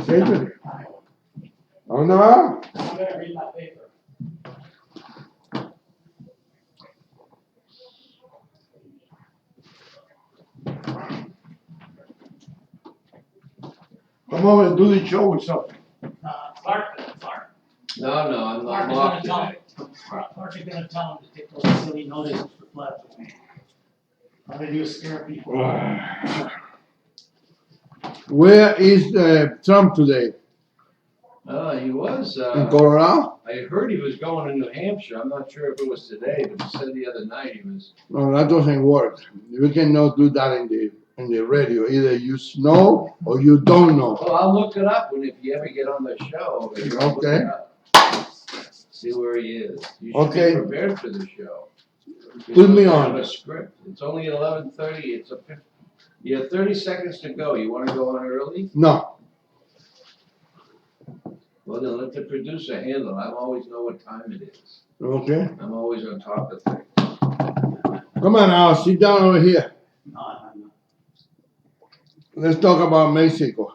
Siéntate. ¿A dónde va? I'm gonna read my paper. Come over and do the show or something. Clark. No, I'm Clark not is off gonna today. Clark is gonna tell him to take those silly notices for floods with me. All they do is scare people. Where is Trump today? He was, In Colorado? I heard he was going to New Hampshire. I'm not sure if it was today, but he said the other night he was. No, that doesn't work. You cannot do that in the radio. Either you know or you don't know. Well, I'll look it up when if you ever get on the show. I'll look Okay. it up. See where he is. You should Okay. be prepared for the show. Put me You have on. a script. It's only 11:30. You have 30 seconds to go. You want to go on early? No. Well, then let the producer handle it. I always know what time it is. Okay. I'm always on top of things. Come on now, sit down over here. No. Let's talk about Mexico.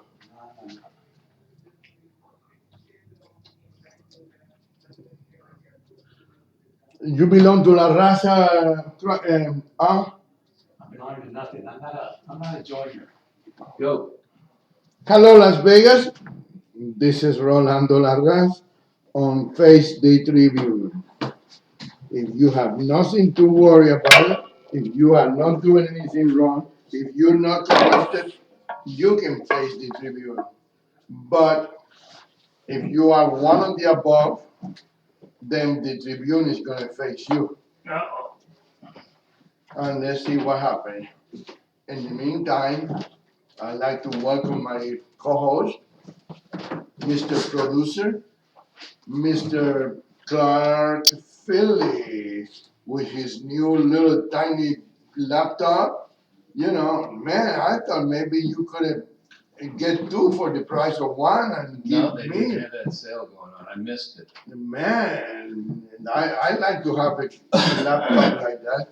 You belong to La Raza, I'm belonging to nothing. I'm not a joiner. Go. Hello, Las Vegas. This is Rolando Larraz on Face the Tribune. If you have nothing to worry about, if you are not doing anything wrong, if you're not corrupted, you can face the Tribune. But if you are one of the above, then the Tribune is going to face you. Uh-oh. And let's see what happens. In the meantime, I'd like to welcome my co-host, Mr. Producer, Mr. Clark Philly, with his new little tiny laptop. You know, man, I thought maybe you could get two for the price of one and No, give they me. didn't have that sale going on. I missed it. Man, I like to have a laptop like that.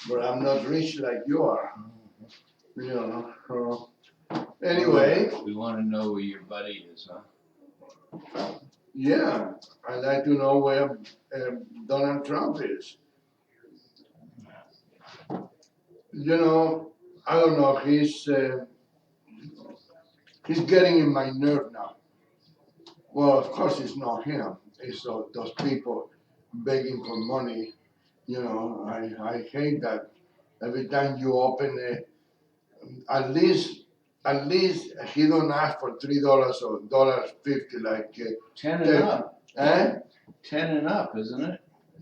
But I'm not rich like you are. You know. So anyway, We want to know where your buddy is, huh? yeah, I'd like to know where Donald Trump is. You know, I don't know. He's getting in my nerve now. Well, of course, it's not him. It's those people begging for money. You know, I hate that. Every time you open it, at least he don't ask for $3 or $1.50 like 10 and up. 10 and up, isn't it?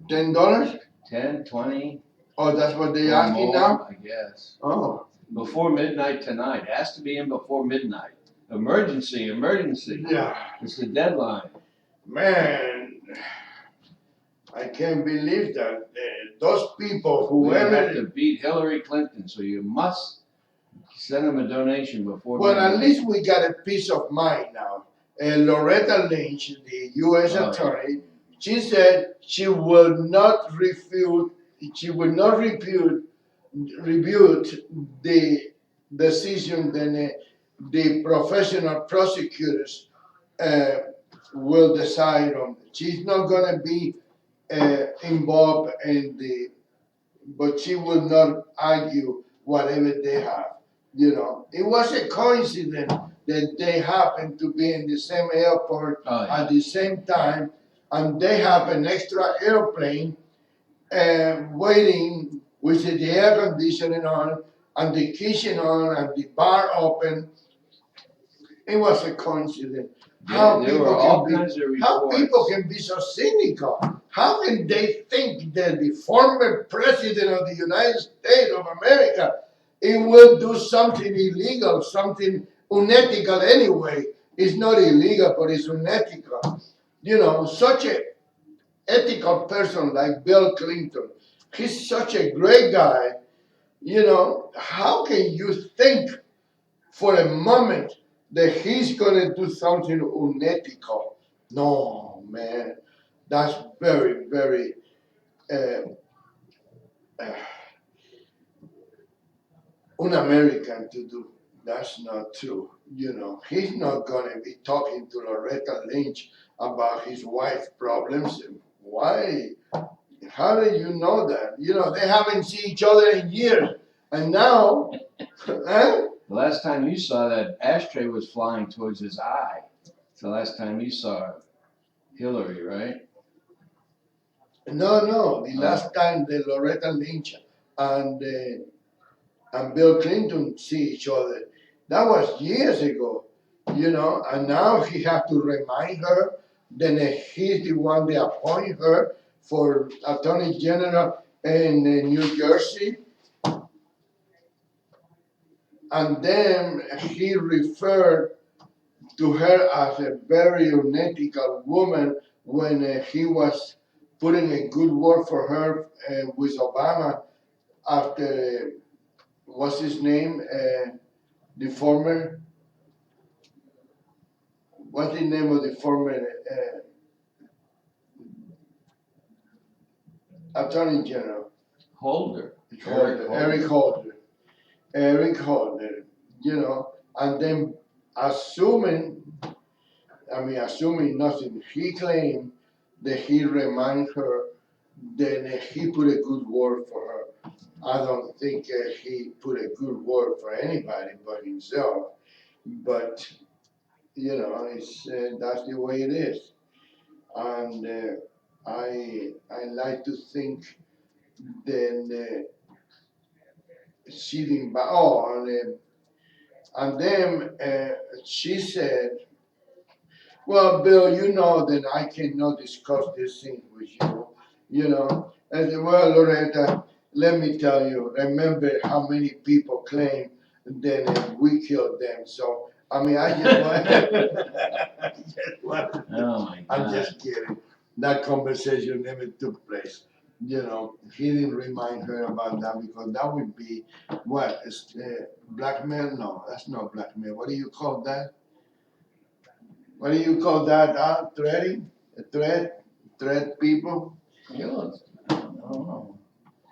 $10? 10, 20. Oh, that's what they or asking more, now? I guess. Oh, Before midnight tonight. Has to be in before midnight. Emergency. yeah. It's the deadline. Man, I can't believe that. Those people, We have whoever. to beat Hillary Clinton, so you must send them a donation before Well, midnight. at least we got a peace of mind now. And Loretta Lynch, the U.S. Oh, attorney, she said she will not refute the decision that the professional prosecutors will decide on. She's not going to be involved but she will not argue whatever they have. You know, it was a coincidence that they happened to be in the same airport at the same time, and they have an extra airplane waiting with the air conditioning on and the kitchen on and the bar open. It was a coincidence. There were all kinds of How reports. people can be so cynical? How can they think that the former president of the United States of America it will do something illegal, something unethical anyway? It's not illegal, but it's unethical. You know, such a ethical person like Bill Clinton, he's such a great guy. You know, how can you think for a moment that he's gonna do something unethical? No, man, that's very, very uh, un-American to do. That's not true. You know, he's not gonna be talking to Loretta Lynch about his wife's problems. Why? How do you know that? You know, they haven't seen each other in years. And now, huh? The last time you saw that ashtray was flying towards his eye. It's the last time you saw Hillary, right? No. The last time the Loretta Lynch and Bill Clinton see each other, that was years ago. You know, and now he have to remind her. Then he's the one they appoint her for Attorney General in New Jersey. And then he referred to her as a very unethical woman when he was putting a good word for her with Obama after what's his name, the former, what's the name of the former Attorney General? Holder. Eric Holder, you know, and then assuming nothing, he claimed that he reminded her, then he put a good word for her. I don't think he put a good word for anybody but himself. But you know, it's that's the way it is, and I like to think then she didn't. Oh, and then she said, "Well, Bill, you know that I cannot discuss these things with you. You know." I said, "Well, Loretta, let me tell you. Remember how many people claim that we killed them. So I mean, I just want. Oh my I'm God. just kidding. That conversation never took place. You know, he didn't remind her about that because that would be what? Blackmail? No, that's not blackmail. What do you call that? What do you call that? Threatening? A threat? Threat people? You know, I don't know.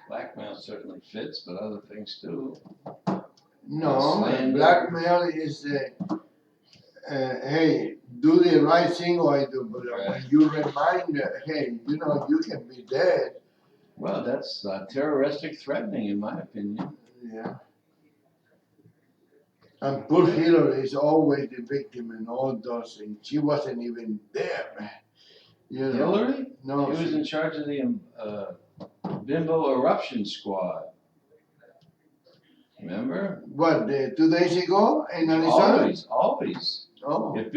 Blackmail certainly fits, but other things too. No, Slander. blackmail is hey, do the right thing or I do. But when you remind her, hey, you know, you can be dead. Well, that's terroristic threatening, in my opinion. Yeah. And poor Hillary is always the victim in all those things. She wasn't even there, man. You know. Hillary? No, She was in charge of the Bimbo Eruption Squad. Remember? What, 2 days ago in Arizona? Always. Oh. If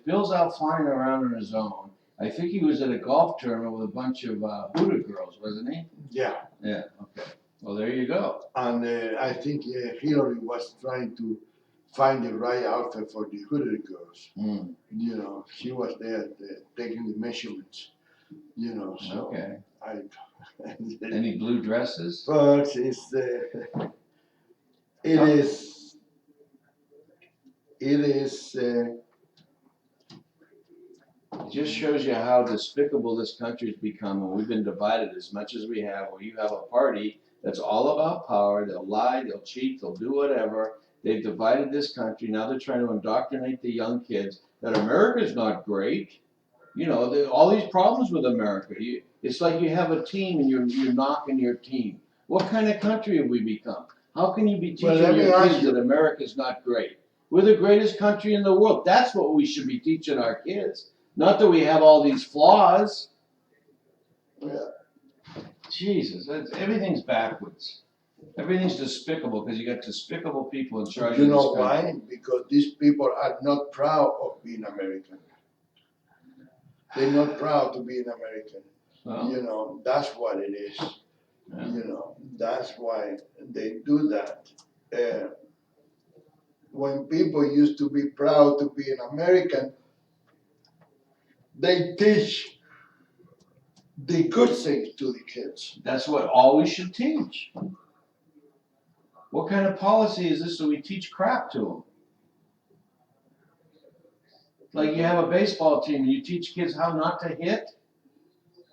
Bill's out flying around on his own, I think he was at a golf tournament with a bunch of Hooter girls, wasn't he? Yeah. Yeah. Okay. Well, there you go. And I think Hillary was trying to find the right outfit for the Hooter girls. Mm. You know, she was there taking the measurements. You know, so Okay. Any Any blue dresses? But it's it is It just shows you how despicable this country's become, and we've been divided as much as we have, where you have a party that's all about power. They'll lie, they'll cheat, they'll do whatever. They've divided this country. Now they're trying to indoctrinate the young kids that America's not great. You know, all these problems with America. It's like you have a team and you're knocking your team. What kind of country have we become? How can you be teaching your kids that America's not great? We're the greatest country in the world. That's what we should be teaching our kids. Not that we have all these flaws. Yeah. Jesus, everything's backwards. Everything's despicable because you got despicable people in charge You of this know country. why? Because these people are not proud of being American. They're not proud to be an American. Well, You know, that's what it is. yeah. You know, that's why they do that. When people used to be proud to be an American, they teach the good things to the kids. That's what all we should teach. What kind of policy is this that we teach crap to them? Like you have a baseball team and you teach kids how not to hit,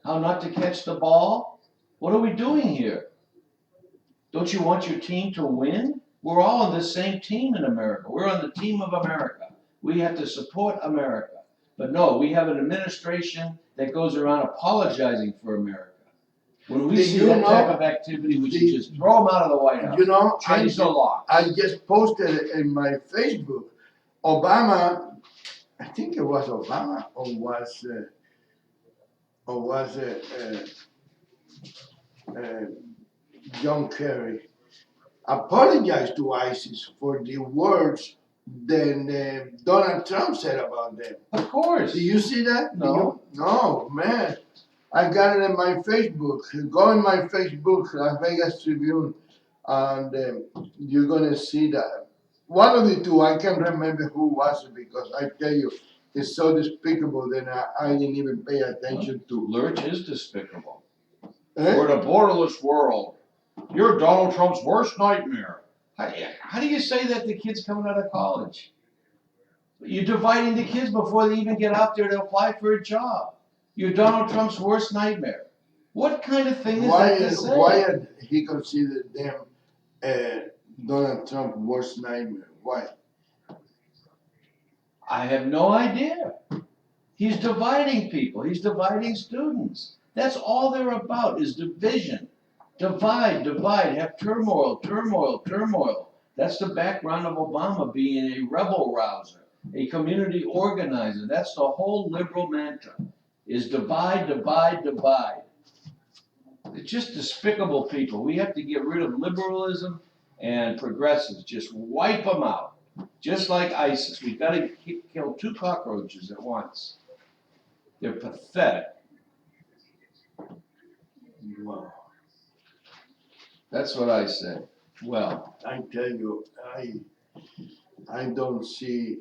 how not to catch the ball. What are we doing here? Don't you want your team to win? We're all on the same team in America. We're on the team of America. We have to support America. But no, we have an administration that goes around apologizing for America. When we Do see you that type know- of activity, we should the- just throw them out of the White House. You know, Change the law. I just posted in my Facebook, Obama, I think it was Obama, or was it John Kerry, apologized to ISIS for the words that Donald Trump said about them. Of course. Do you see that? No. No, man. I got it in my Facebook. Go in my Facebook, Las Vegas Tribune, and you're gonna see that. One of the two, I can't remember who was it, because I tell you, it's so despicable that I didn't even pay attention to. Lurch is despicable. Eh? We're in a borderless world. You're Donald Trump's worst nightmare. How do you say that to kids coming out of college? You're dividing the kids before they even get out there to apply for a job. You're Donald Trump's worst nightmare. What kind of thing is that to say? Why he considered them Donald Trump's worst nightmare? Why? I have no idea. He's dividing people. He's dividing students. That's all they're about is division. Divide, divide, have turmoil, turmoil, turmoil. That's the background of Obama being a rebel rouser, a community organizer. That's the whole liberal mantra, is divide, divide, divide. It's just despicable people. We have to get rid of liberalism and progressives. Just wipe them out. Just like ISIS. We've got to kill 2 cockroaches at once. They're pathetic. Wow. That's what I say. Well, I tell you, I don't see.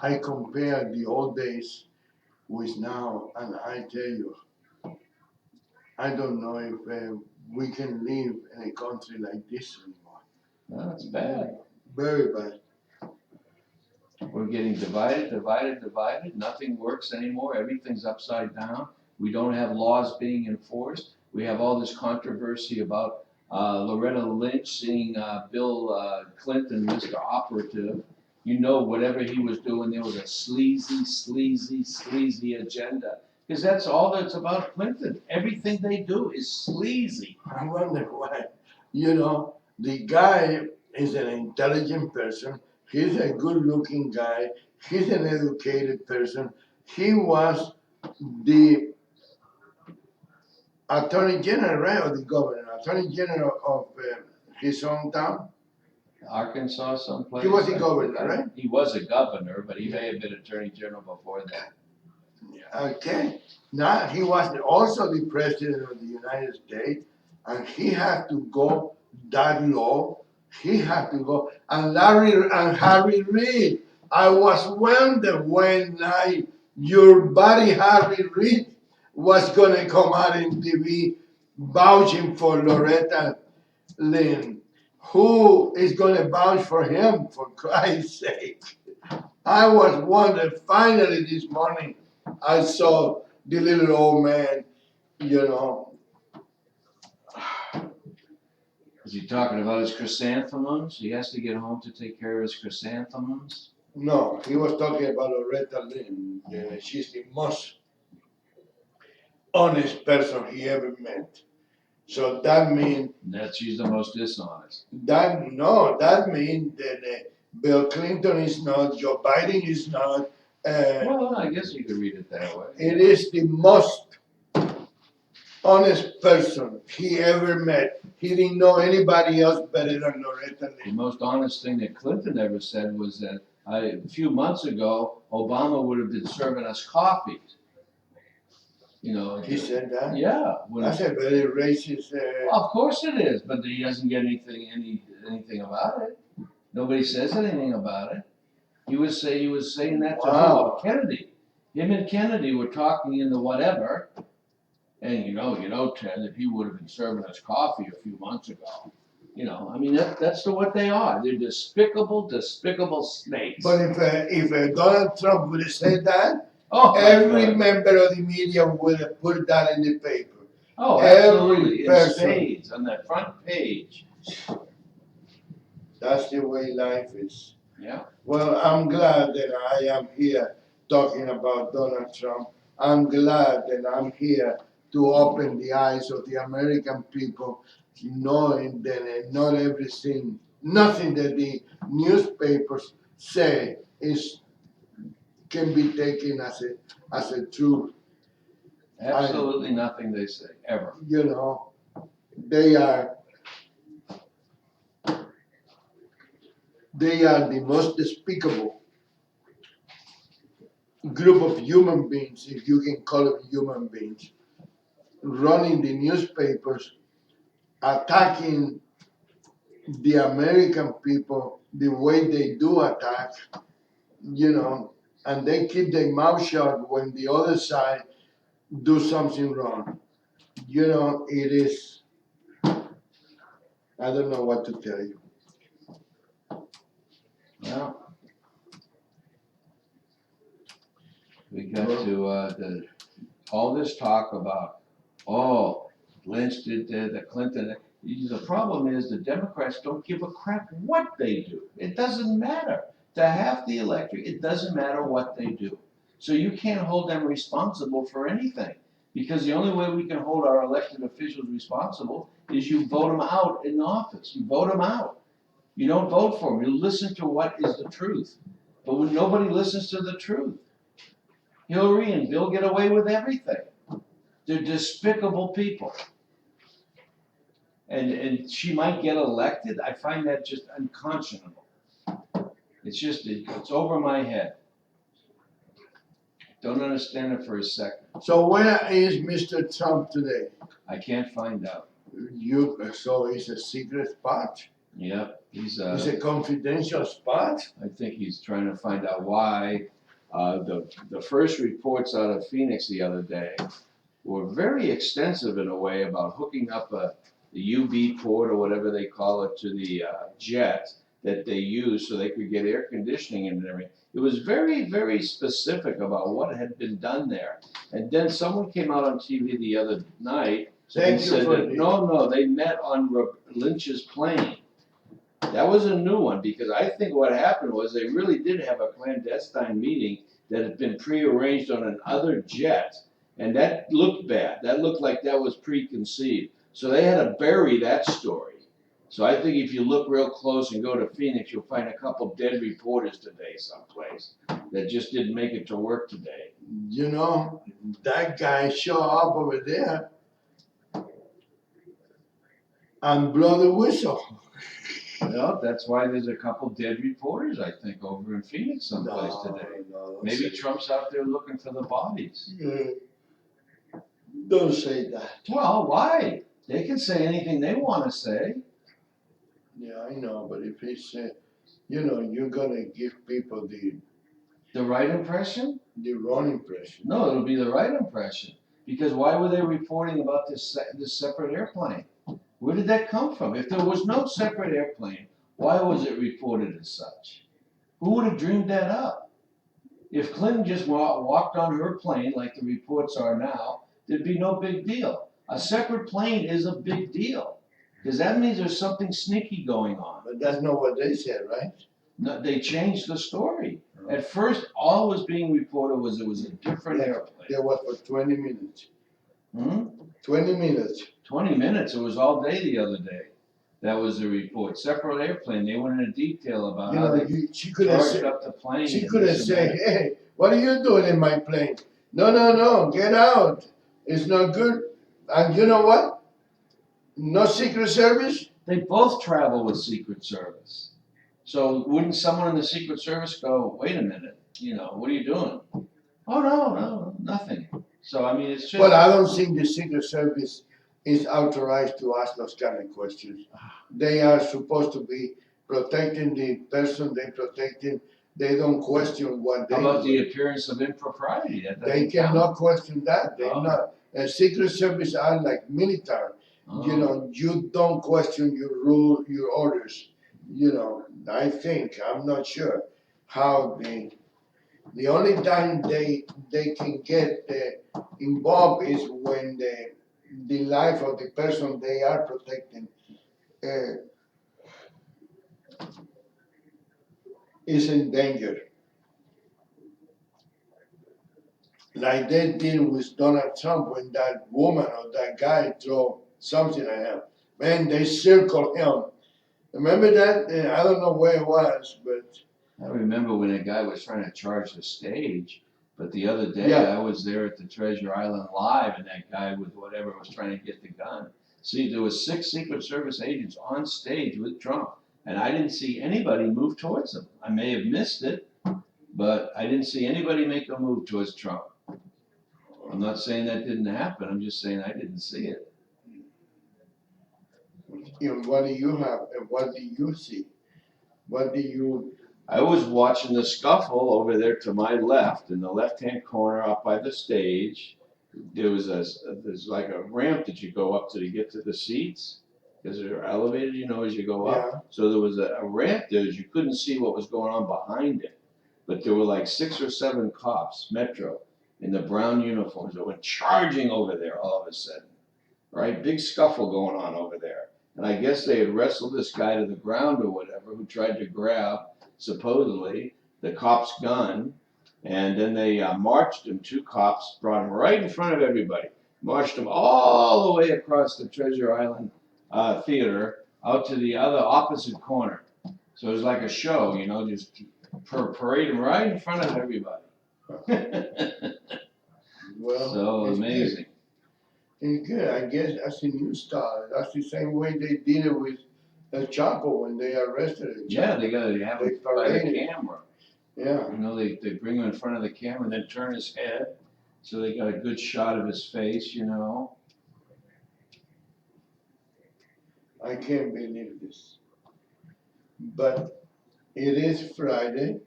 I compare the old days with now, and I tell you, I don't know if we can live in a country like this anymore. that's bad. Very bad. We're getting divided, divided, divided. Nothing works anymore. Everything's upside down. We don't have laws being enforced. We have all this controversy about Loretta Lynch seeing Bill Clinton, Mr. Operative. You know, whatever he was doing, there was a sleazy, sleazy, sleazy agenda. Because that's all that's about Clinton. Everything they do is sleazy. I wonder why. You know, the guy is an intelligent person. He's a good-looking guy. He's an educated person. He was the attorney general, right, or the governor, attorney general of his hometown. Arkansas, someplace. He was the governor, right? He was a governor, but he may have been attorney general before that. Okay. Now he was also the president of the United States, and he had to go that low. He had to go. And Harry Reid. I was wondering when your buddy Harry Reid was gonna come out in TV vouching for Loretta Lynn. Who is gonna vouch for him, for Christ's sake? I was wondering, finally this morning, I saw the little old man, you know. Is he talking about his chrysanthemums? He has to get home to take care of his chrysanthemums? No, he was talking about Loretta Lynn. She's the most honest person he ever met. So that means That she's the most dishonest. that means that Bill Clinton is not, Joe Biden is not. Well, I guess you could read it that way. It is the most honest person he ever met. He didn't know anybody else better than Loretta The Lynn. most honest thing that Clinton ever said was that a few months ago, Obama would have been serving us coffee. You know. He said that? Yeah. That's a very racist. Of course it is, but he doesn't get anything about it. Nobody says anything about it. He was saying that to Wow. Kennedy. Him and Kennedy were talking in the whatever, and you know, Ted, that he would have been serving us coffee a few months ago. You know, I mean that's what they are. They're despicable, despicable snakes. But if Donald Trump would have said that, Oh, every member of the media would have put that in the paper. Oh, every absolutely. In person. spades on that front page. That's the way life is. Yeah. Well, I'm glad that I am here talking about Donald Trump. I'm glad that I'm here to open the eyes of the American people, knowing that not everything, nothing that the newspapers say is can be taken as a truth. Absolutely nothing they say, ever. You know, they are the most despicable group of human beings, if you can call them human beings, running the newspapers, attacking the American people the way they do attack, and they keep their mouth shut when the other side do something wrong. It is, I don't know what to tell you. Well, we got to, all this talk about, oh, Lynch did the Clinton. The problem is the Democrats don't give a crap what they do. It doesn't matter. To half the electorate, it doesn't matter what they do. So you can't hold them responsible for anything. Because the only way we can hold our elected officials responsible is you vote them out in office. You vote them out. You don't vote for them. You listen to what is the truth. But when nobody listens to the truth, Hillary and Bill get away with everything. They're despicable people. And she might get elected. I find that just unconscionable. It's over my head. Don't understand it for a second. So where is Mr. Trump today? I can't find out. So it's a secret spot? Yep, It's a confidential spot? I think he's trying to find out why. The first reports out of Phoenix the other day were very extensive in a way about hooking up the UV port or whatever they call it to the jet that they use so they could get air conditioning and everything. It was very, very specific about what had been done there. And then someone came out on TV the other night and said that no, they met on Lynch's plane. That was a new one because I think what happened was they really did have a clandestine meeting that had been prearranged on another jet, and that looked bad. That looked like that was preconceived. So they had to bury that story. So I think if you look real close and go to Phoenix, you'll find a couple dead reporters today someplace that just didn't make it to work today. That guy show up over there and blow the whistle. Well, that's why there's a couple dead reporters, I think, over in Phoenix someplace today. No, Maybe Trump's out there looking for the bodies. Don't say that. Well, why? They can say anything they want to say. Yeah, I know, but if he said, you're gonna give people the right impression? The wrong impression. No, it'll be the right impression. Because why were they reporting about this separate airplane? Where did that come from? If there was no separate airplane, why was it reported as such? Who would have dreamed that up? If Clinton just walked on her plane like the reports are now, there'd be no big deal. A separate plane is a big deal. Because that means there's something sneaky going on. But that's not what they said, right? No, they changed the story. At first, all was being reported was it was a different airplane. There was for 20 minutes. 20 minutes. 20 minutes. It was all day the other day. That was the report. Separate airplane. They went into detail about how they charged up the plane. She could have said, hey, what are you doing in my plane? No, get out. It's not good. And you know what? No Secret Service? They both travel with Secret Service. So wouldn't someone in the Secret Service go, wait a minute, what are you doing? Oh, no, nothing. So, I mean, it's just... Well, I don't think the Secret Service is authorized to ask those kind of questions. They are supposed to be protecting the person they're protecting. They don't question what they do. How about the appearance of impropriety? They cannot question that. They're not. Secret Service are like military. You don't question your rule, your orders. I think, I'm not sure how the only time they can get involved is when the life of the person they are protecting uh, is in danger. Like they did with Donald Trump when that woman or that guy threw something at him. Man, they circled him. Remember that? I don't know where it was, but I remember when a guy was trying to charge the stage, but the other day Yeah. I was there at the Treasure Island Live, and that guy with whatever was trying to get the gun. See, there was 6 Secret Service agents on stage with Trump, and I didn't see anybody move towards him. I may have missed it, but I didn't see anybody make a move towards Trump. I'm not saying that didn't happen. I'm just saying I didn't see it. what do you have? What do you see? What do you? I was watching the scuffle over there to my left, in the left-hand corner up by the stage. There's like a ramp that you go up to get to the seats, because they're elevated, as you go up. Yeah. So there was a ramp there that you couldn't see what was going on behind it. But there were like 6 or 7 cops, Metro, in the brown uniforms that went charging over there all of a sudden. Right? Big scuffle going on over there. And I guess they had wrestled this guy to the ground or whatever, who tried to grab, supposedly, the cop's gun. And then they marched him, 2 cops, brought him right in front of everybody, marched him all the way across the Treasure Island Theater out to the other opposite corner. So it was like a show, just parade him right in front of everybody. Well, So it's amazing. It's good. I guess that's a new style. That's the same way they did it with El Chapo when they arrested him. Yeah, they have They him by the paraded. camera. Yeah. They bring him in front of the camera and then turn his head, so they got a good shot of his face. I can't believe this. But it is Friday.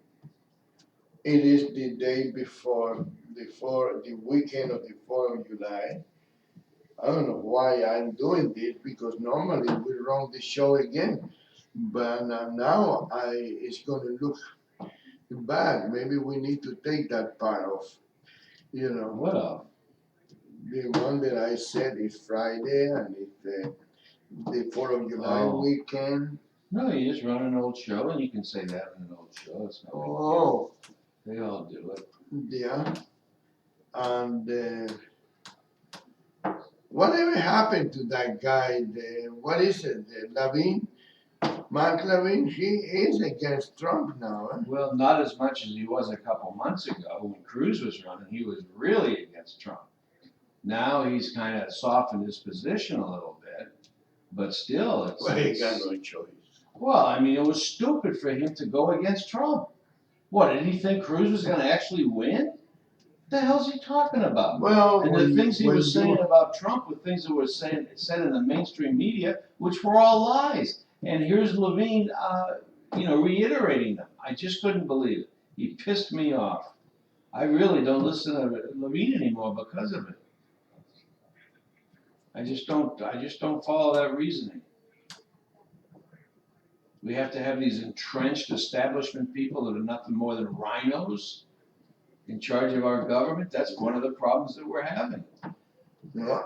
It is the day before the weekend of the 4th of July. I don't know why I'm doing this because normally we run the show again, but now it's going to look bad. Maybe we need to take that part off. What up? The one that I said is Friday and it's the 4th of July weekend. No, you just run an old show, and you can say that in an old show. It's no big deal. Oh, They all do it. yeah. And whatever happened to that guy? What is it? Lavin? Mark Lavin? He is against Trump now. Huh? Well, not as much as he was a couple months ago when Cruz was running. He was really against Trump. Now he's kind of softened his position a little bit, but still, Well, he got no choice. Well, I mean, it was stupid for him to go against Trump. What, did he think Cruz was going to actually win? What the hell's he talking about? Well, and the things he was saying about Trump were things that were said in the mainstream media, which were all lies. And here's Levine, reiterating them. I just couldn't believe it. He pissed me off. I really don't listen to Levine anymore because of it. I just don't follow that reasoning. We have to have these entrenched establishment people that are nothing more than rhinos in charge of our government. That's one of the problems that we're having. Yeah.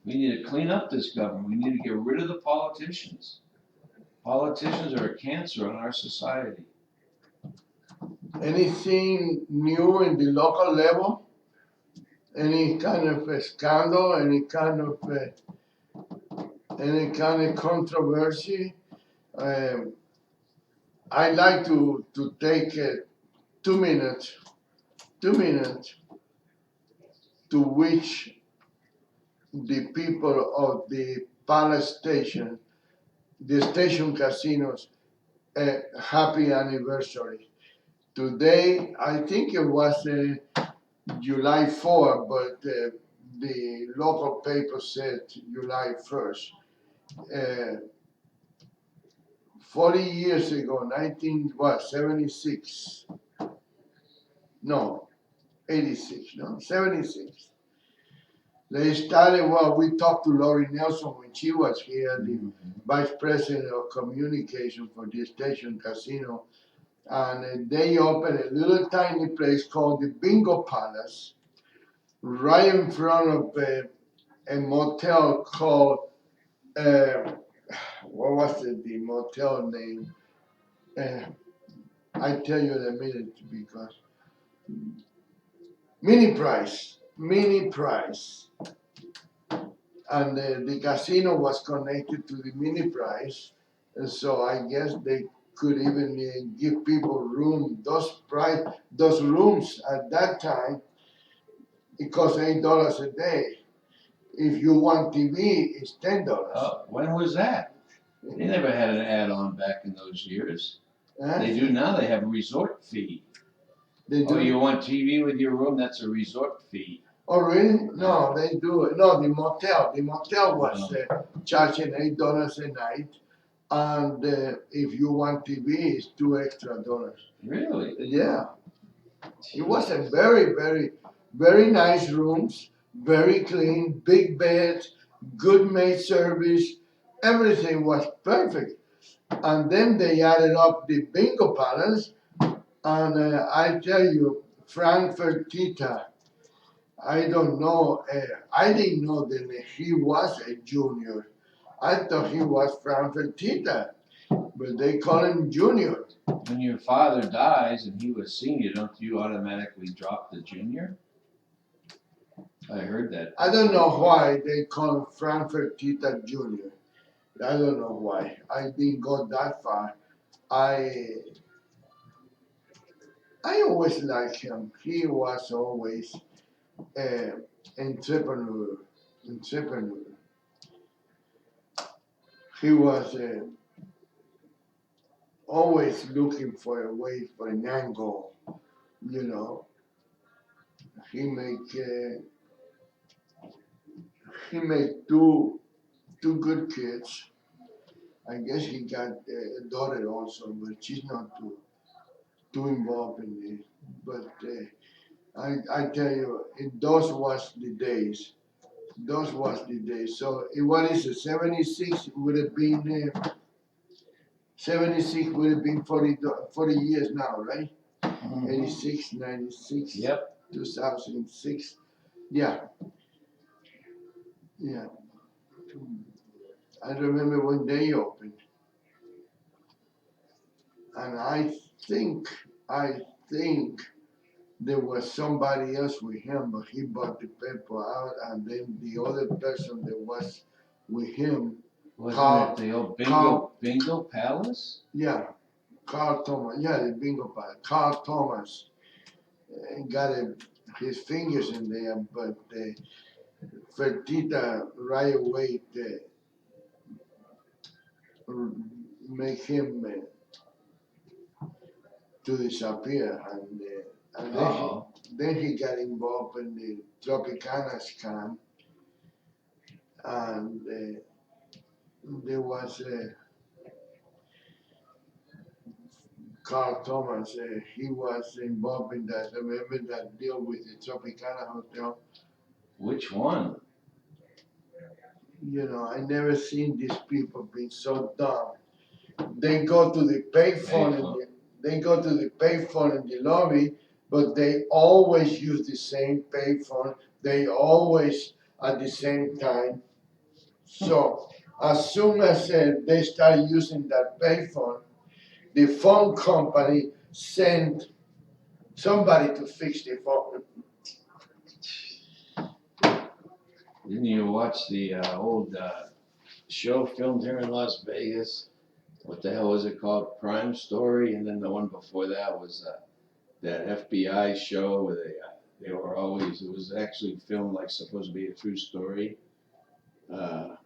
We need to clean up this government. We need to get rid of the politicians. Politicians are a cancer on our society. Anything new in the local level? Any kind of scandal? Any kind of controversy? I like to take 2 minutes to wish the people of the Palace Station, the station casinos, a happy anniversary. Today, I think it was July 4, but the local paper said July 1st. 40 years ago, 76? No, 86, no, 76. They started, we talked to Lori Nelson when she was here, the vice president of communication for the station casino. And they opened a little tiny place called the Bingo Palace, right in front of a motel called what was the motel name? Uh, I tell you in a minute because mini price, and the casino was connected to the mini price, and so I guess they could even give people room. Those rooms at that time, it cost $8 a day. If you want TV, it's $10. Oh, when was that? They never had an add-on back in those years. They do now. They have a resort fee. They Oh, do. you want TV with your room? That's a resort fee. Oh, really? No, they do it. No, the motel. The motel was charging $8 a night, and if you want TV, it's $2 extra. Really? Yeah, it was a very nice rooms, very clean, big beds, good maid service. Everything was perfect. And then they added up the bingo balance, and I tell you, Frankfurt Tita. I don't know. I didn't know that he was a junior. I thought he was Frankfurt Tita, but they call him junior. When your father dies and he was senior, don't you automatically drop the junior? I heard that. I don't know why they call him Frankfurt Tita Junior. I don't know why. I didn't go that far. I I always liked him. He was always uh, entrepreneur. Entrepreneur. He was always looking for a way for an angle. You know, he make uh, he made two good kids. I guess he got a daughter also, but she's not too involved in it. But I tell you, those was the days. Those was the days. So what is it? 76 would have been 76 would have been 40 years now, right? 86, 96, Yep. 2006. Yeah, yeah. I remember when they opened, and think, I think there was somebody else with him, but he bought the paper out, and then the other person that was with him, Wasn't it the old bingo palace? yeah, Carl Thomas, yeah, the bingo palace, Carl Thomas, got his fingers in there, but Fertita right away make him to disappear, and then he got involved in the Tropicana scam, and there was Carl Thomas. He was involved in that. Remember that deal with the Tropicana Hotel? Which one? You know, I never seen these people being so dumb. They go to the payphone. They go to the payphone in the lobby, but they always use the same payphone. They always at the same time. So as soon as they start using that payphone, the phone company sent somebody to fix the phone. Didn't you watch the old show filmed here in Las Vegas? What the hell was it called? Crime Story, and then the one before that was that FBI show where they were always. It was actually filmed like supposed to be a true story. About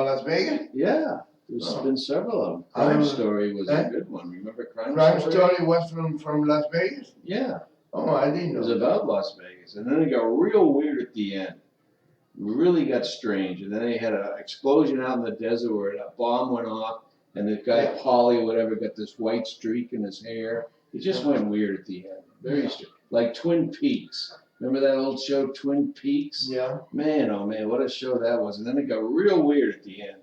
Las Vegas? Yeah, there's been several of them. Crime Story was a good one. Remember Crime Story was from Las Vegas? Yeah. Oh, I didn't know. It was about Las Vegas, and then it got real weird at the end. Really got strange, and then they had an explosion out in the desert where a bomb went off, and the guy Paulie, whatever, got this white streak in his hair. It just went weird at the end. Very strange. Like Twin Peaks. Remember that old show, Twin Peaks? Yeah. Man, oh man, what a show that was. And then it got real weird at the end.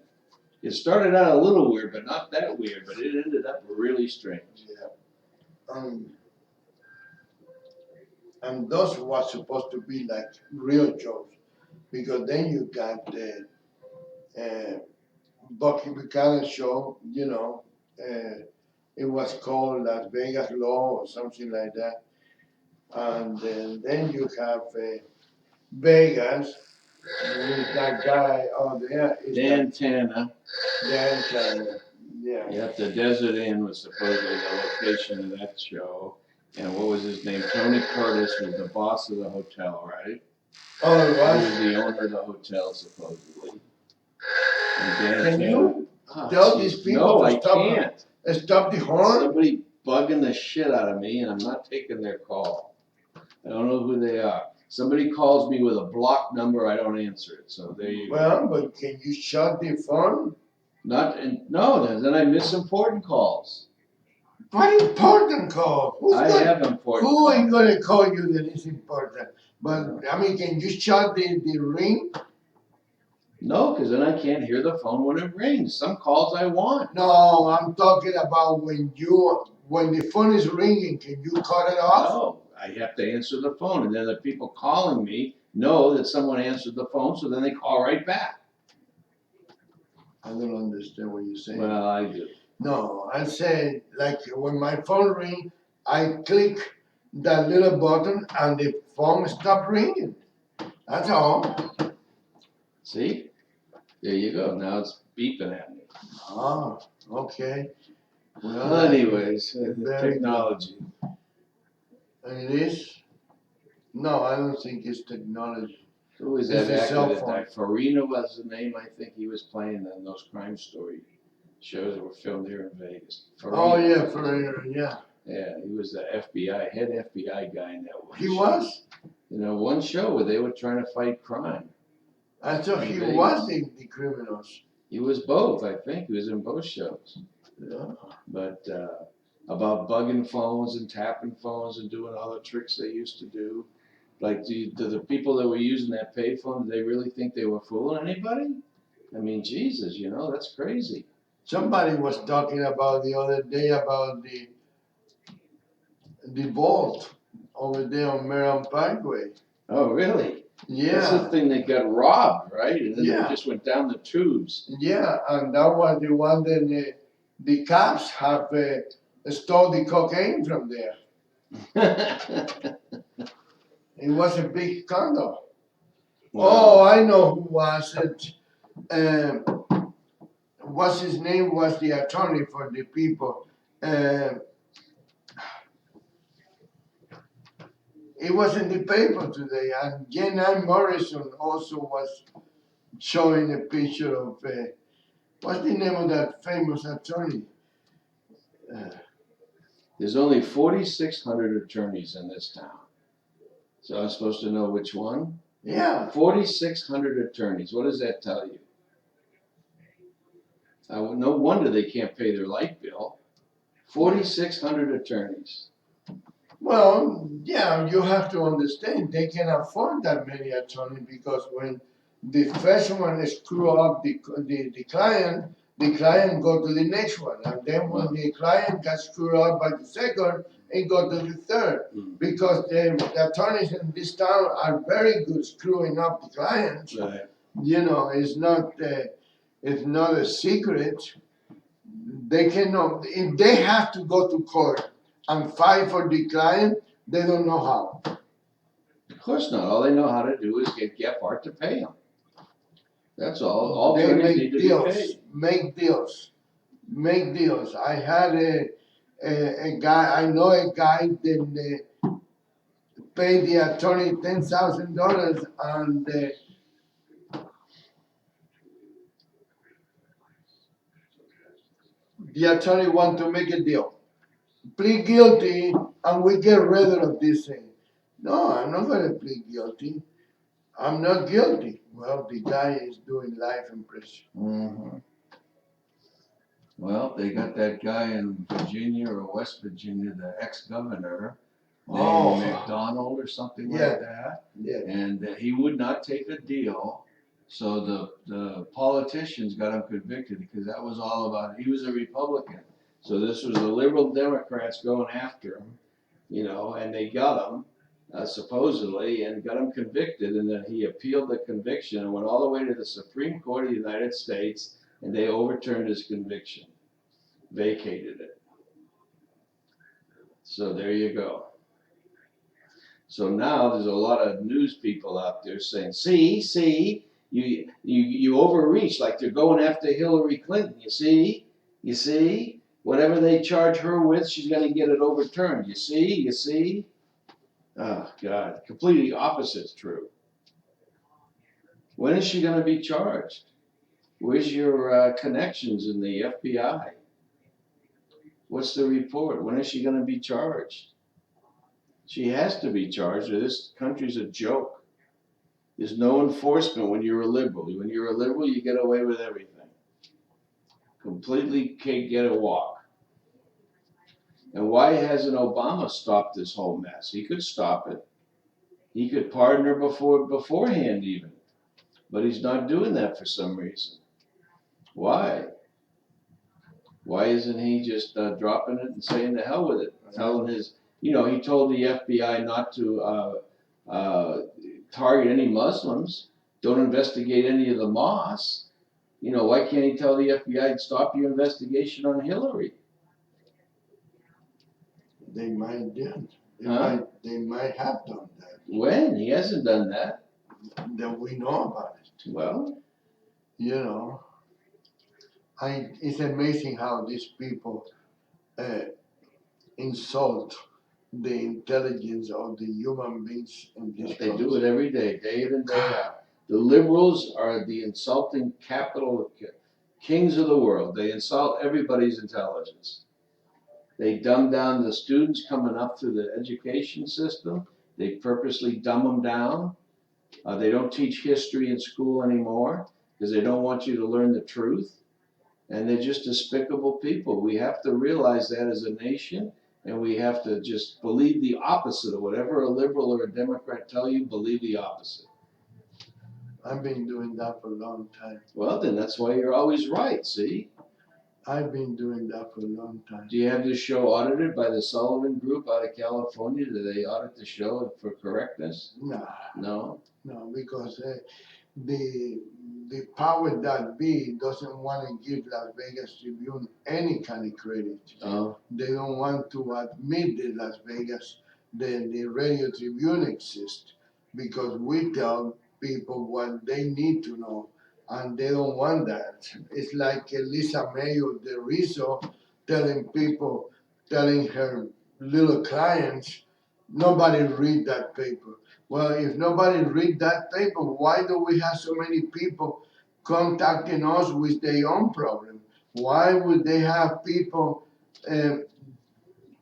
It started out a little weird, but not that weird, but it ended up really strange. Yeah. And those was supposed to be like real jokes, because then you Bucky Buchanan show, it was called Las Vegas Law or something like that. And then you have Vegas with that guy out there. Is Dan Tana. Dan Tanner. Yeah. Yep, the Desert Inn was supposedly the location of that show. And what was his name? Tony Curtis was the boss of the hotel, right? Oh, it He was? was the owner of the hotel, supposedly. And Dan Can Tana. you Oh, tell geez. these people No, to I stop, can't. stop the horn? Somebody bugging the shit out of me, and I'm not taking their call. I don't know who they are. Somebody calls me with a blocked number, I don't answer it. So there you go. Well, but can you shut the phone? No, then I miss important calls. What important call? I have important Who calls. ain't gonna call you that is important? But I mean, can you shut the ring? No, because then I can't hear the phone when it rings. Some calls I want. No, I'm talking about when the phone is ringing, can you cut it off? No, I have to answer the phone, and then the people calling me know that someone answered the phone, so then they call right back. I don't understand what you're saying. Well, I do. No, I say like when my phone ring, I click that little button and the phone stop ringing. That's all. See? There you go. Now it's beeping at me. Ah, okay. Well, anyways, the very technology. And it is? No, I don't think it's technology. Who was It's that a cell actor that phone. died? Farina was the name, I think he was playing in those crime story shows that were filmed here in Vegas. Oh Farina. yeah, for yeah. Yeah, he was the head FBI guy in that one He show. was? One show where they were trying to fight crime. I thought In he Vegas. was the criminals. He was both, I think. He was in both shows. Yeah. But about bugging phones and tapping phones and doing all the tricks they used to do. Like, do the people that were using that payphone, do they really think they were fooling anybody? I mean, Jesus, that's crazy. Somebody was talking about the other day about the vault over there on Maryland Parkway. Oh, really? That's the Yeah. thing that got robbed, right? And then Yeah. they just went down the tubes. Yeah, and that was the one that the cops have stole the cocaine from there. It was a big scandal. Oh, I know who was it. What's his name was the attorney for the people. It was in the paper today, and Jenna Morrison also was showing a picture of what's the name of that famous attorney? There's only 4,600 attorneys in this town. So I'm supposed to know which one? Yeah. 4,600 attorneys. What does that tell you? No wonder they can't pay their light bill. 4,600 attorneys. Well, yeah, you have to understand they can afford that many attorneys because when the first one screw up the client go to the next one, and then when the client got screwed up by the second, it go to the third. Because the attorneys in this town are very good screwing up the clients. Right. It's not a secret. They cannot, if they have to go to court and fight for the client, they don't know how. Of course not. All they know how to do is get Gephardt to pay them. That's all. All They attorneys make need to be deals, paid. make deals. I had a guy, I know a guy that paid the attorney $10,000 and the attorney want to make a deal. Plead guilty and we get rid of this thing. No, I'm not gonna plead guilty. I'm not guilty. Well, the guy is doing life in prison. Mm-hmm. Well, they got that guy in Virginia or West Virginia, the ex-governor, named McDonald or something like that. Yeah. And he would not take a deal. So the politicians got him convicted because that was all about, he was a Republican. So this was the liberal Democrats going after him, and they got him, supposedly, and got him convicted. And then he appealed the conviction and went all the way to the Supreme Court of the United States. and they overturned his conviction, vacated it. So there you go. So now there's a lot of news people out there saying, see, you overreach, like they're going after Hillary Clinton. You see, whatever they charge her with, she's going to get it overturned. You see. Oh God, completely opposite's true. When is she going to be charged? Where's your connections in the FBI? What's the report? When is she going to be charged? She has to be charged, or this country's a joke. There's no enforcement when you're a liberal. When you're a liberal, you get away with everything. Completely can't get a walk. And why hasn't Obama stopped this whole mess? He could stop it. He could pardon her beforehand even. But he's not doing that for some reason. Why? Why isn't he just dropping it and saying the hell with it? Telling his, he told the FBI not to target any Muslims. Don't investigate any of the mosques. Why can't he tell the FBI to stop your investigation on Hillary? They might do. They might have done that. When? He hasn't done that. That we know about it. Well, it's amazing how these people insult the intelligence of the human beings in this they country. do it every day in and day out. The liberals are the insulting capital kings of the world. They insult everybody's intelligence. They dumb down the students coming up through the education system. They purposely dumb them down. They don't teach history in school anymore because they don't want you to learn the truth. And they're just despicable people. We have to realize that as a nation, and we have to just believe the opposite of whatever a liberal or a Democrat tell you, believe the opposite. I've been doing that for a long time. Well, then that's why you're always right, see? I've been doing that for a long time. Do you have this show audited by the Sullivan Group out of California? Do they audit the show for correctness? No, No? because the power that be doesn't want to give Las Vegas Tribune any kind of credit. Oh, They don't want to admit that Las Vegas, the Radio Tribune exists, because we tell people what they need to know, and they don't want that. It's like Lisa Mayo de Rizzo telling her little clients, nobody read that paper. Well, if nobody read that paper, why do we have so many people contacting us with their own problem? Why would they have people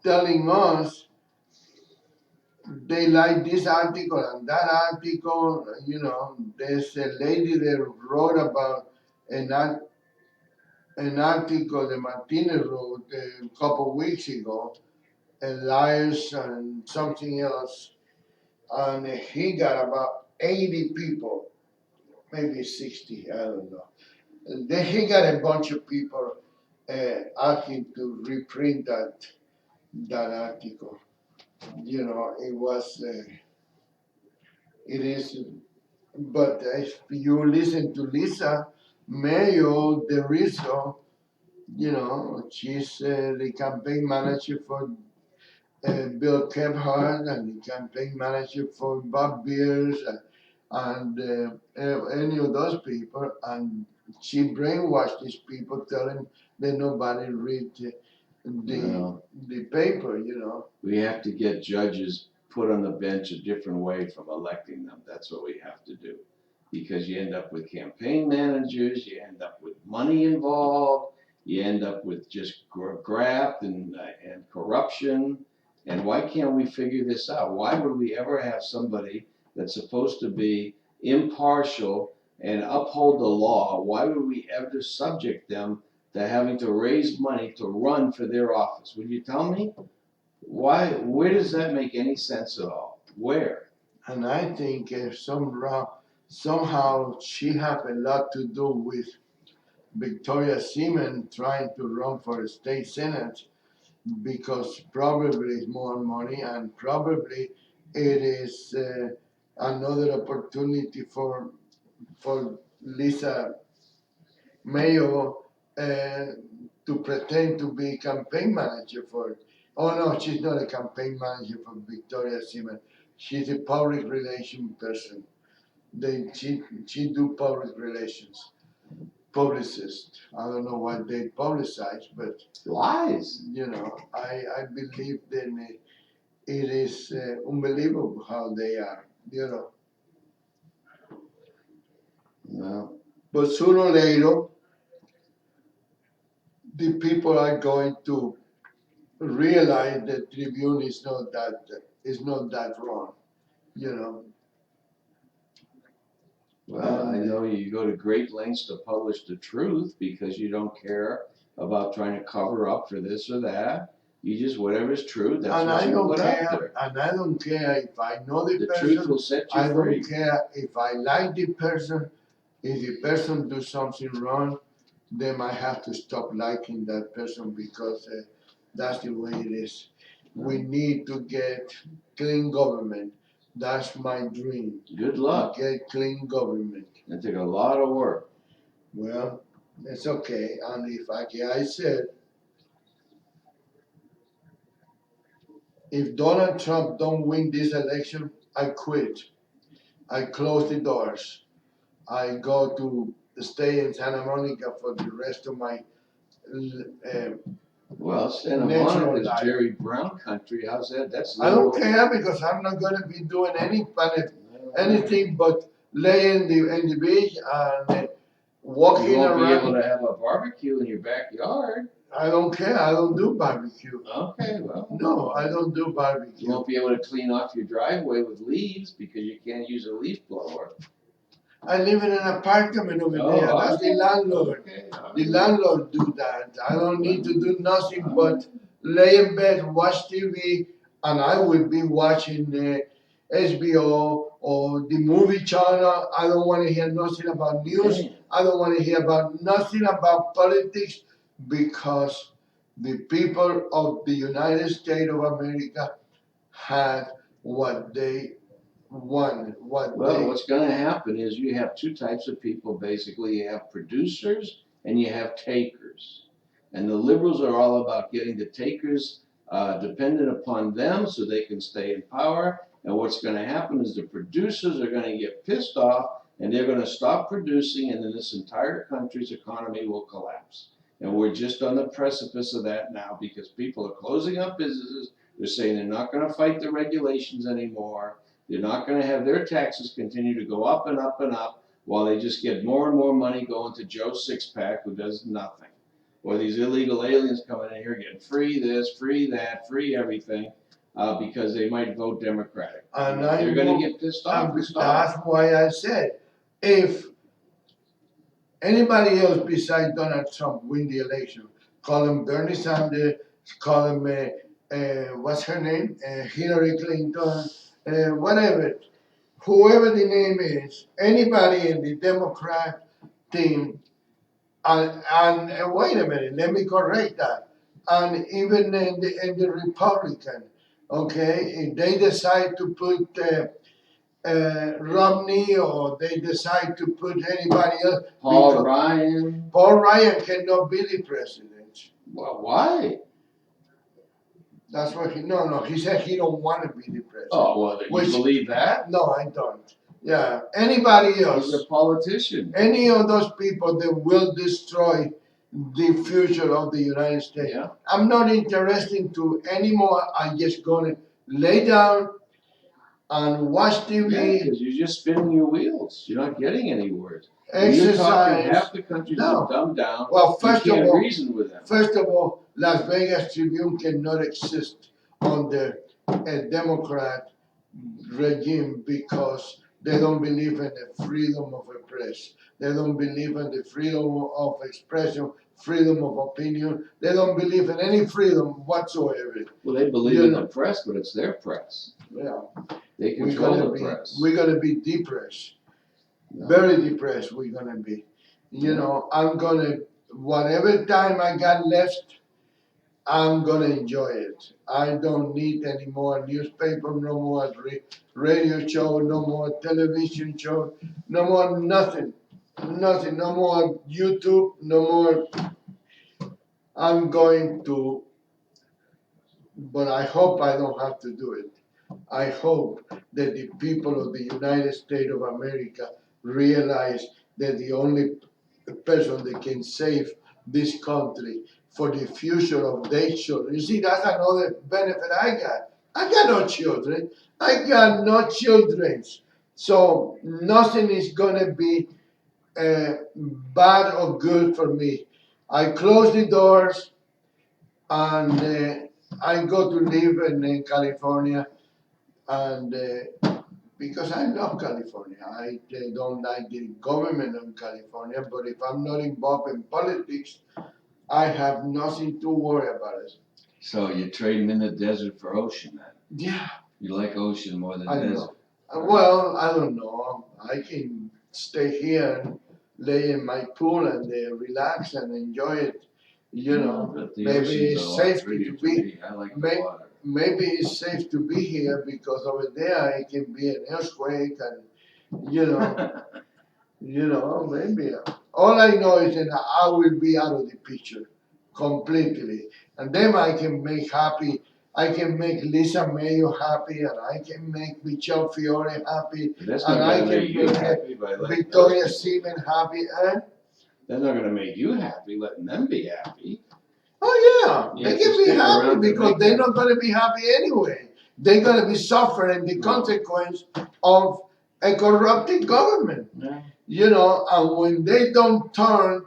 telling us they like this article and that article? There's a lady that wrote about an article that Martinez wrote a couple weeks ago, liars and something else, and he got about 80 people, maybe 60, I don't know. And then he got a bunch of people asking to reprint that article. It was, it is, but if you listen to Lisa Mayo de Rizzo, she's the campaign manager for Bill Kephart and the campaign manager for Bob Beers and any of those people, and she brainwashed these people, telling that nobody read the paper. We have to get judges put on the bench a different way from electing them. That's what we have to do. Because you end up with campaign managers, you end up with money involved, you end up with just graft and corruption. And why can't we figure this out? Why would we ever have somebody that's supposed to be impartial and uphold the law? Why would we ever subject them to having to raise money to run for their office? Would you tell me? Why? Where does that make any sense at all? Where? And I think somehow she had a lot to do with Victoria Seaman trying to run for the state senate, because probably it's more money, and probably it is another opportunity for Lisa mayor to pretend to be campaign manager for. Oh no, she's not a campaign manager for Victoria Siemens. She's a public relation person. She do public relations, publicist. I don't know what they publicize, but Lies. I believe that it is unbelievable how they are. Well, But sooner or later, the people are going to realize that Tribune is not that wrong. You know. well, I know you go to great lengths to publish the truth because you don't care about trying to cover up for this or that. You just, whatever's true, that's And what I you don't put out care. there. And I don't care if I know the The truth person. will set I you free. don't care if I like the person. If the person do something wrong, then I have to stop liking that person because that's the way it is. We need to get clean government. That's my dream. Good To luck. get clean government. It took a lot of work. Well, it's okay. And I said, if Donald Trump don't win this election, I quit. I close the doors. I go to stay in Santa Monica for the rest of my uh, Well, Santa natural Monica is life. Jerry Brown country. How's that? That's I don't liberal. care because I'm not gonna be doing anything but lay in the beach and You walking won't be able around. to have a barbecue in your backyard. I don't care. I don't do barbecue. Okay, well. No, I don't do You barbecue. won't be able to clean off your driveway with leaves because you can't use a leaf blower. I live in an apartment over Oh, there. That's the okay. landlord. Okay, The landlord do that. I don't need to do nothing but lay in bed, watch TV, and I will be watching HBO or the movie channel. I don't want to hear nothing about news. Man. I don't want to hear about nothing about politics because the people of the United States of America had what they want. Well, what's gonna happen is you have two types of people, basically. You have producers and you have takers. And the liberals are all about getting the takers dependent upon them so they can stay in power. And what's gonna happen is the producers are gonna get pissed off and they're gonna stop producing and then this entire country's economy will collapse. And we're just on the precipice of that now because people are closing up businesses. They're saying they're not gonna fight the regulations anymore. They're not gonna have their taxes continue to go up and up and up while they just get more and more money going to Joe Sixpack who does nothing. Or these illegal aliens coming in here getting free this, free that, free everything, because they might vote Democratic. And They're gonna get pissed off and stop. that's why I said, if anybody else besides Donald Trump win the election, call him Bernie Sanders, call him what's her name, Hillary Clinton, whatever, whoever the name is, anybody in the Democrat team, and wait a minute, let me correct that, and even in the Republican, okay, if they decide to put Romney or they decide to put anybody else. Paul Ryan. Paul Ryan cannot be the president. Well, why? That's what he said he don't want to be the president. Oh, well, you believe that? No, I don't. Yeah, anybody else. He's a politician. Any of those people that will destroy the future of the United States. Yeah. I'm not interested to anymore. I'm just gonna lay down and watch TV. Yeah, because you're just spinning your wheels. You're not getting anywhere. Exercise. You're talking half the country's No. been dumbed down. Well, first you of can't all, reason with them. First of all, Las Vegas Tribune cannot exist under a Democrat regime because they don't believe in the freedom of the press. They don't believe in the freedom of expression, freedom of opinion. They don't believe in any freedom whatsoever. Well, they believe in the press, but it's their press. Yeah. They control the press. We're gonna be depressed. No. Very depressed we're gonna be. I'm gonna, whatever time I got left, I'm gonna enjoy it. I don't need any more newspaper, no more radio show, no more television show, no more nothing. Nothing, no more YouTube, no more. I'm going to, but I hope I don't have to do it. I hope that the people of the United States of America realize that the only person that can save this country for the future of their children. You see, that's another benefit I got. I got no children. I got no children. So nothing is gonna be bad or good for me. I close the doors and I go to live in California, and because I love California, I don't like the government of California, but if I'm not involved in politics, I have nothing to worry about it. So you're trading in the desert for ocean then? Yeah, You like ocean more than I desert? know. Well, I don't know. I can stay here and lay in my pool and relax and enjoy it. You know, But the maybe ocean's it's a lot safe prettier to to be. me. I like the May, water. maybe it's safe to be here because over there it can be an earthquake and maybe. All I know is that I will be out of the picture completely, and then I can make happy. I can make Lisa Mayo happy, and I can make Michelle Fiore happy, But that's not and I gonna can make you make happy by letting Victoria those people. Seaman happy. And That's not gonna make you happy, letting them be happy. oh yeah, You they have to can be stick happy around to because make they're them. not going to be happy anyway. They're going to be suffering the No. consequence of a corrupted government. Yeah. And when they don't turn,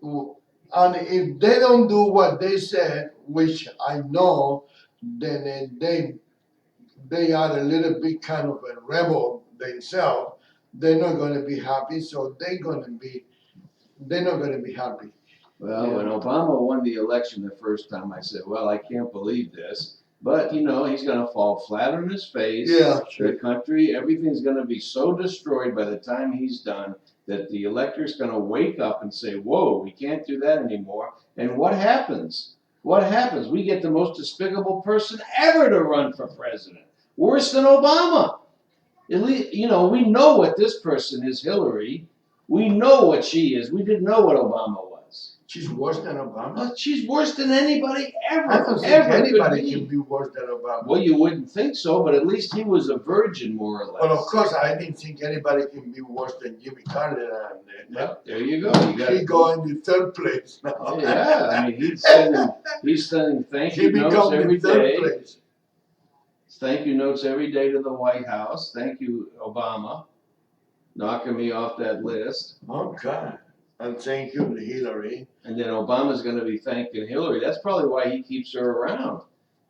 and if they don't do what they said, which I know, then they are a little bit kind of a rebel themselves. They're not going to be happy, so they're not going to be happy. Well, when Obama won the election the first time, I said, well, I can't believe this. But, he's going to fall flat on his face. Yeah, The sure. country, everything's going to be so destroyed by the time he's done that the elector's going to wake up and say, whoa, we can't do that anymore. And what happens? What happens? We get the most despicable person ever to run for president. Worse than Obama. At least, we know what this person is, Hillary. We know what she is. We didn't know what Obama was. She's worse than Obama. But she's worse than anybody ever. I don't think ever anybody could can be. be worse than Obama. Well, you wouldn't think so, but at least he was a virgin, more or less. But of course, I didn't think anybody can be worse than Jimmy Carter. Well, there you go. You got He go in the third place now. Yeah, I mean, he's sending thank He you notes become every the third day. place. Thank you notes every day to the White House. Thank you, Obama, knocking me off that list. Okay. And thank you, Hillary. And then Obama's going to be thanking Hillary. That's probably why he keeps her around.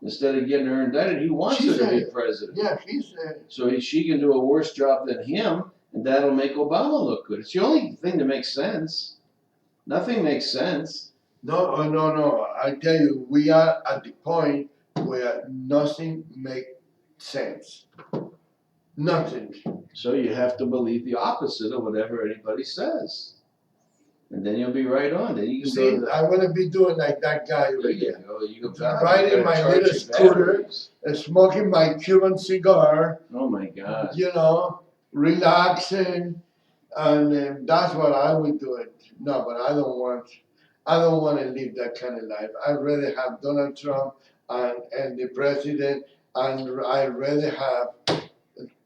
Instead of getting her indicted, he wants her to be president. Yeah, she's. So she can do a worse job than him, and that'll make Obama look good. It's the only thing that makes sense. Nothing makes sense. No. I tell you, we are at the point where nothing makes sense. Nothing. So you have to believe the opposite of whatever anybody says. And then you'll be right on. Then you can See, go to I'm gonna be doing like that guy over there here. you go. You go Riding my little scooter, smoking my Cuban cigar, Oh my God. relaxing, and that's what I would do it. No, but I don't want to live that kind of life. I'd rather have Donald Trump and the president, and I'd rather have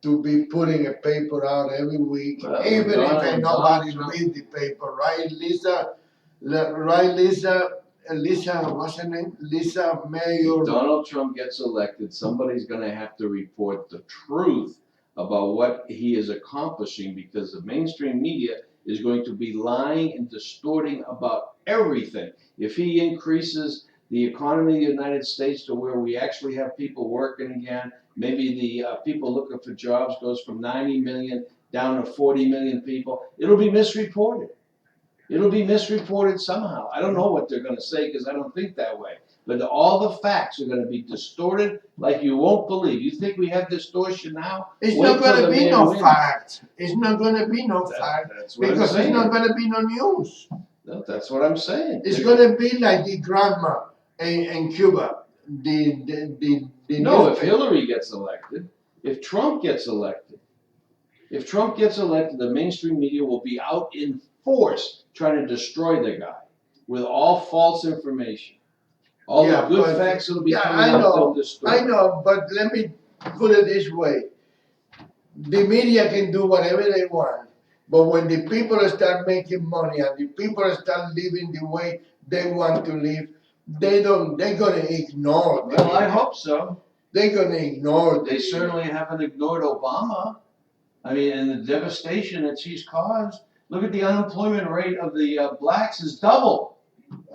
to be putting a paper out every week, Well, even if Donald nobody Trump- read the paper, right, Lisa? Right, Lisa? Lisa, what's her name? Lisa Mayo. If Donald Trump gets elected, somebody's going to have to report the truth about what he is accomplishing because the mainstream media is going to be lying and distorting about everything. If he increases the economy of the United States to where we actually have people working again, maybe the people looking for jobs goes from 90 million down to 40 million people, it'll be misreported. It'll be misreported somehow. I don't know what they're going to say because I don't think that way. But all the facts are going to be distorted like you won't believe. You think we have distortion now? It's Wait not going till to the be man no wins. fact. It's not going to be no fact That's what I'm because it's saying. not going to be no news. No, that's what I'm saying. It's going to be like the grandma in Cuba. The No, if newspaper. Hillary gets elected, if Trump gets elected, If Trump gets elected, the mainstream media will be out in force trying to destroy the guy with all false information. All Yeah, the good but- facts that'll be yeah, coming I out, know, they'll destroy. I know, but let me put it this way. The media can do whatever they want, but when the people start making money and the people start living the way they want to live, they're gonna ignore the Well, I media. hope so. They're gonna ignore the They media. certainly haven't ignored Obama. I mean, and the devastation that he's caused. Look at the unemployment rate of the blacks is double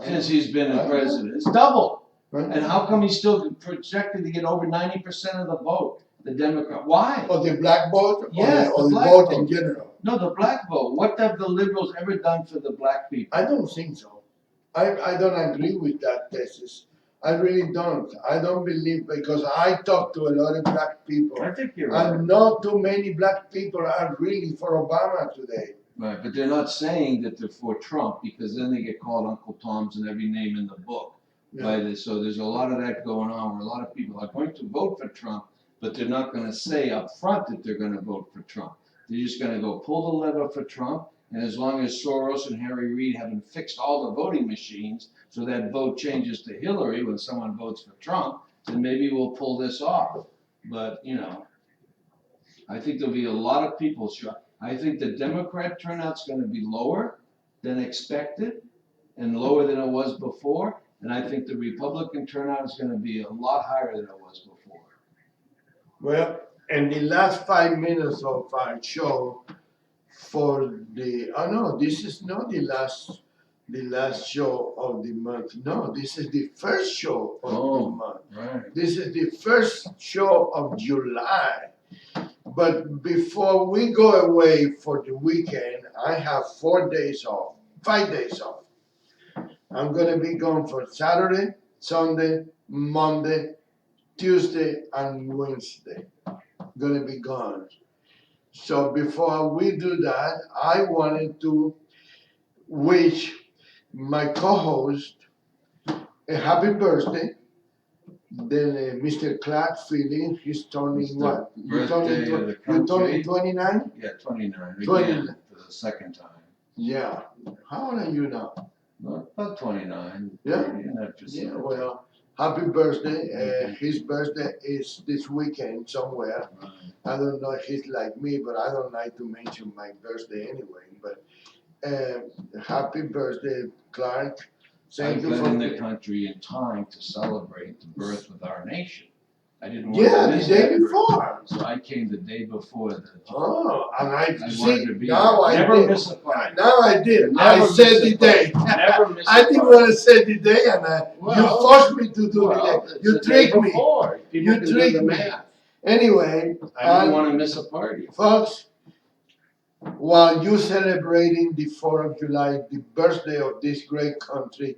since he's been I know. president. It's double. Right? And how come he's still projected to get over 90% of the vote, the Democrat? Why? Or the black vote, Yes, or the the black vote in vote. general. No, the black vote. What have the liberals ever done for the black people? I don't think so. I don't agree with that thesis. I really don't. I don't believe, because I talk to a lot of black people, I think you're right. and not too many black people are really for Obama today. Right, but they're not saying that they're for Trump, because then they get called Uncle Toms and every name in the book. By this, so there's a lot of that going on where a lot of people are going to vote for Trump, but they're not going to say up front that they're going to vote for Trump. They're just going to go pull the lever for Trump, and as long as Soros and Harry Reid haven't fixed all the voting machines so that vote changes to Hillary when someone votes for Trump, then maybe we'll pull this off. But, you know, I think there'll be a lot of people shocked. I think the Democrat turnout's going to be lower than expected and lower than it was before. And I think the Republican turnout is going to be a lot higher than it was before. Well, in the last 5 minutes of our show, for the, oh no, this is not the last show of the month. No, this is the first show of the month. Right. This is the first show of July. But before we go away for the weekend, I have 4 days off, 5 days off. I'm gonna be gone for Saturday, Sunday, Monday, Tuesday, and Wednesday. Gonna be gone. So before we do that, I wanted to wish my co-host a happy birthday. Then Mr. Clark Philly, he's turning It's the what? You birthday turning, of the you turning country. 29? Yeah, 29. 29. Again, for the second time. Yeah. How old are you now? Well, about 29. Yeah? 30, and that just Yeah, well, happy birthday. His birthday is this weekend somewhere. Right. I don't know if he's like me, but I don't like to mention my birthday anyway. But happy birthday, Clark. I Thank you got for in the country in time to celebrate the birth of our nation. I didn't want Yeah, to the miss day that birth. before. So I came the day before the. Oh, and I I see, wanted to be now there. I Never did. miss a party. Now I did. Never I miss said a the party. day. Never miss I a didn't party. want to say the day, and you Well, forced me to do Well, the day. it's You the day tricked me. before. People You can do tricked the me. math. Anyway, I didn't want to miss a party. folks, while you celebrating the 4th of July, the birthday of this great country,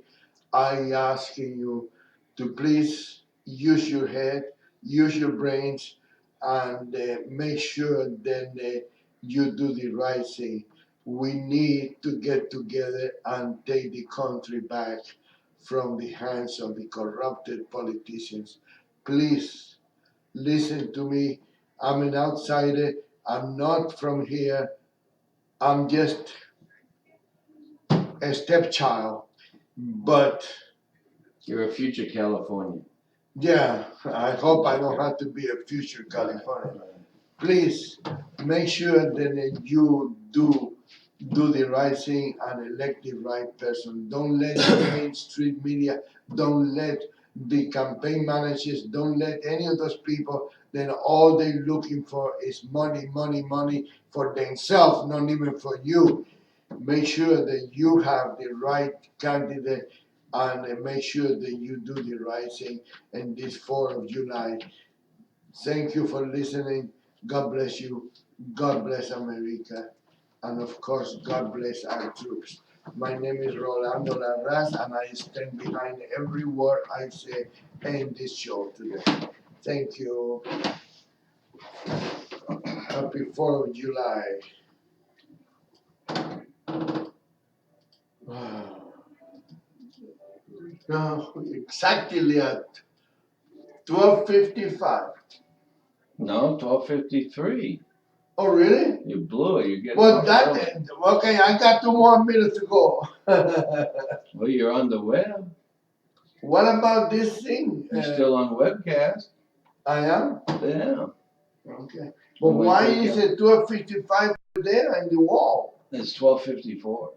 I asking you to please use your head, use your brains, and make sure that you do the right thing. We need to get together and take the country back from the hands of the corrupted politicians. Please listen to me. I'm an outsider. I'm not from here. I'm just a stepchild. But You're a future Californian. yeah, I hope I don't have to be a future Californian. Please make sure that you do the right thing and elect the right person. Don't let the mainstream media, don't let the campaign managers, don't let any of those people that all they're looking for is money, money, money for themselves, not even for you. Make sure that you have the right candidate and make sure that you do the right thing in this 4th of July. Thank you for listening. God bless you. God bless America. And of course, God bless our troops. My name is Rolando Larraz, and I stand behind every word I say in this show today. Thank you. Happy 4th of July. Now, exactly at 12:55. No, 12:53. Oh, really? You blew it, you're getting. Well, off that, early. okay, I got 2 more minutes to go. Well, you're on the web, What about this thing? you're still on webcast, I am? yeah, Okay. But When we why take is it- it 12:55 there on the wall? it's 12:54.